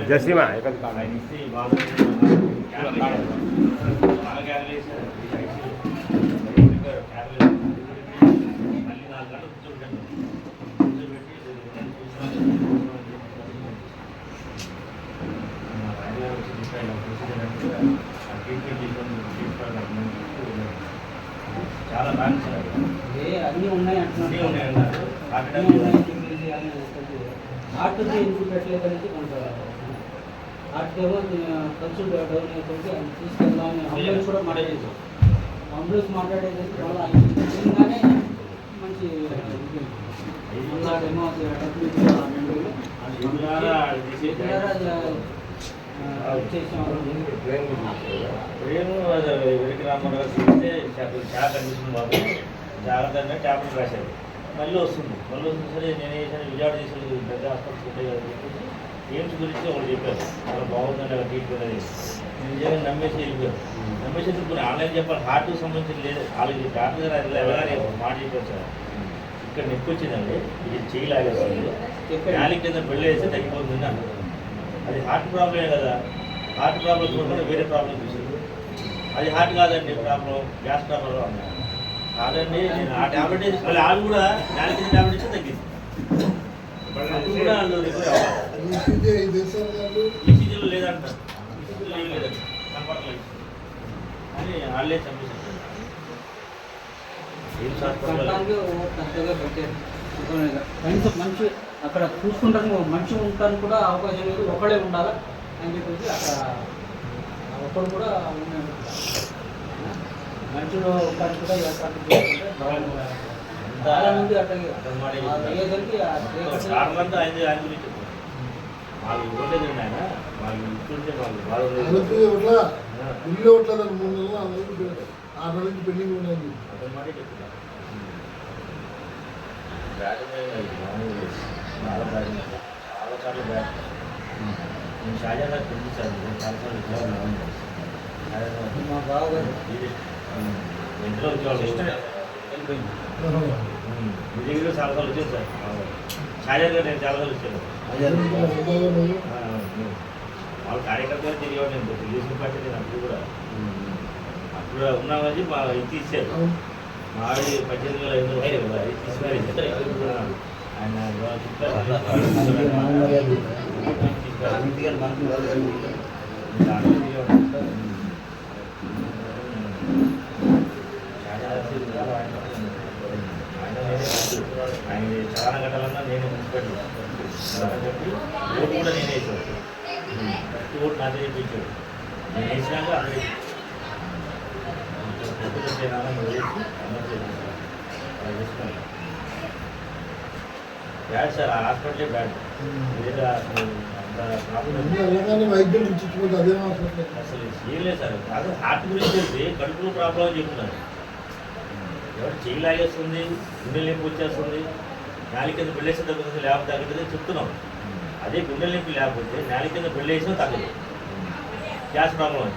जसीमा చాలా బ్యాంక్స్ అన్నీ ఉన్నాయి అంటున్నారు. ఆర్ట్కి ఎందుకు పెట్టలేదనేది కొంత ఆర్ట్కేమో కన్సల్ట్ డౌన్ అయిపోతే అది తీసుకెళ్దామని అంబులెన్స్ కూడా మాట్లాడేది. అంబులెన్స్ మాట్లాడేది చాలా నిజంగానే మంచి ఏమో వెనక్కి రామరావు చూస్తే ట్యాప్ అనిపిస్తుంది బాబు జాగ్రత్తగా ట్యాబ్లెట్ రాశారు. మళ్ళీ వస్తుంది సరే నేను వేసాను విజయవాడ చేసి పెద్ద హాస్పిటల్స్ ఉంటాయి కదా చెప్పేసి ఎయిమ్స్ గురించి ఒకటి చెప్పారు. చాలా బాగుందండి అక్కడ ట్రీట్మెంట్ అది నిజంగా నమ్మేసి వెళ్ళిపోయారు. నమ్మేసి ఇప్పుడు ఆన్లైన్ చెప్పాలి హార్ట్కి సంబంధించి లేదు. వాళ్ళకి డాక్టర్ గారు అది ఎవరైనా మాట చెప్పారు సార్ ఇక్కడ నొప్పి వచ్చిందండి ఇది చేయి లాగేస్తుంది నాలుగు కింద పెళ్ళి వేస్తే తగ్గిపోతుంది అన్నారు. అది హార్ట్ ప్రాబ్లమే కదా. హార్ట్ ప్రాబ్లం చూడకుండా వేరే ప్రాబ్లం చూసింది. అది హార్ట్ కాదండి ప్రాబ్లం గ్యాస్ ప్రాబ్లం అన్నారు. కాదండి నేను ఆ ట్యాబ్లెట్ వేసి మళ్ళీ వాళ్ళు కూడా నాలుగు కింద ట్యాబ్లెట్ ఇస్తే తగ్గింది. అప్పుడు కూడా వాళ్ళు రికవరీ అవ్వాలి. ఈసీజీలో లేదంటారు. ఈసీజీలో ఏం లేదండి కనపడలేదు అని వాళ్ళే చంపేసారు. కనీసం మనిషి అక్కడ చూసుకుంటాను మనిషి ఉంటాను కూడా అవకాశం లేదు. ఒకడే ఉండాలా అని చెప్పేసి అక్కడ ఒకరు కూడా మనుషులు ఉంటాను కూడా చాలా మంది అట్లాగే అయ్యేసరికి కారణంతా ఆయన గురించి వాళ్ళు ఇవ్వలేదండి. ఆయన వాళ్ళు ఇస్తుంటే వాళ్ళు ఇల్లు ఇవ్వట్లేదండి. 3 నెలలు 6 నెలల నుంచి పెండింగ్ ఉన్నాయండి. అతని మాట చెప్తున్నా బ్యాట్ చాలా బ్యాట్ చాలా సార్లు బ్యాట్ నేను షాజాగా తెలిసాను చాలాసార్లు మా బావగారు ఇంట్లో వచ్చేవాళ్ళు వెళ్ళిపోయింది. మీ దగ్గర చాలాసార్లు వచ్చాను సార్ షాజా గారు నేను చాలాసార్లు వచ్చాను. వాళ్ళ కార్యకర్తలు తెలియదు నేను తెలుగుదేశం పార్టీ నేను అప్పుడు కూడా ఉన్నామని మా ఇది తీసారు. మా ఆవిడ 18,500 కదా అది తీసుకున్నారు. ఆయన ఆయన చాలా కట్టాలన్నా నేను మున్సిపాలిటీ చెప్పి ఓటు కూడా నేనే వేసాను. ఫస్ట్ ఓటు నాదే చెప్పించాడు. నేను వేసినాక అందరూ బ్యాడ్ సార్ ఆ హాస్పిటలే బ్యాడ్. వేరే వైద్యం ఇచ్చుకుంటే అదే అసలు ఏం లేదు సార్. అసలు హార్ట్ గురించి తెలిసి కడుపులో ప్రాబ్లం అని చెప్తున్నారు. ఎవరు చేయి లాగేస్తుంది గుండె నొప్పి వచ్చేస్తుంది నాలుగు కింద బిళ్ళేసి తగ్గుతుంది లేకపోతే తగ్గుతుంది చెప్తున్నాం. అదే గుండె నొప్పి లేకపోతే నాలుగు కింద బిళ్ళేసినా తగ్గదు గ్యాస్ ప్రాబ్లం అని.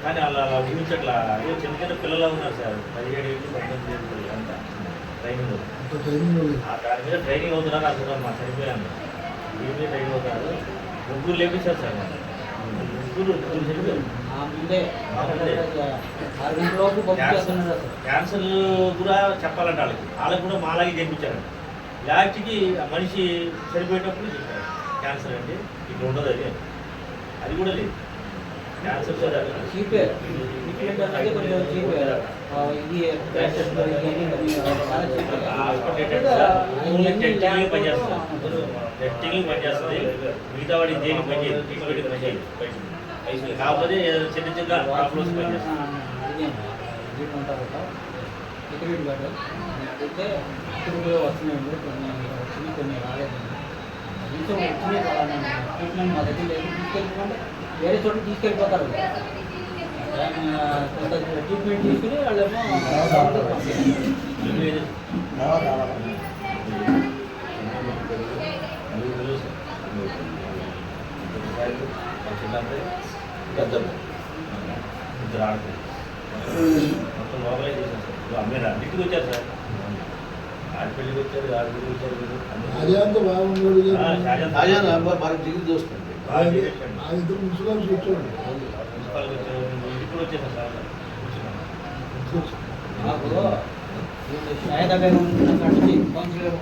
కానీ అలా ఊహించట్లా అదే చిన్న చిన్న పిల్లలు ఉన్నారు సార్ 17 ఏళ్ళు 19 ఏళ్ళు అంతా ట్రైనింగ్ దాని మీద ట్రైనింగ్ అవుతున్నారు. అనుకున్నాను మా చనిపోయాను దీని మీద ట్రైనింగ్ అవుతున్నారు. 3 లేపించారు సార్. 3 చనిపోయారు. క్యాన్సర్ కూడా చెప్పాలంటే వాళ్ళకి కూడా మాలాగే చేయించారు. లాస్ట్కి మనిషి చనిపోయేటప్పుడు చెప్పారు క్యాన్సర్ అంటే ఇట్లా ఉండదు అది కూడా లేదు. క్యాన్సర్ చీపే టెస్టింగ్ పనిచేస్తుంది మిగతా వాడి దేనికి పనిచేయదు ట్రీట్మెంట్ పనిచేయదు. కాకపోతే చిన్న చిన్న ప్రాబ్లమ్స్ పనిచేస్తుంది. అయితే ఇప్పుడు వస్తున్నాయండి కొన్ని రాలేదు. ట్రీట్మెంట్ మా దగ్గర లేదు తీసుకెళ్ళిపోండి వేరే చోట తీసుకెళ్ళిపోతారు. కొంత ట్రీట్మెంట్ తీసుకుని వాళ్ళేమో ఇద్దరు ఆడుతుంది మొత్తం లోపలే చేశారు సార్. ఇప్పుడు అమ్మేనా ఇంటికి వచ్చారు సార్, ఆడపిల్లికి వచ్చారు, ఆడపిల్లికి వచ్చారు. అజంతా బాగుండదు డిగ్రీ చూస్తుంది. ఆ ఇద్దరు మున్సిపాలిటీ వచ్చాడు. మున్సిపాల్కి వచ్చారు, ఇంటికి కూడా వచ్చేసారు సార్. మాకు న్యాయ దగ్గర ఉన్న కౌన్సిలర్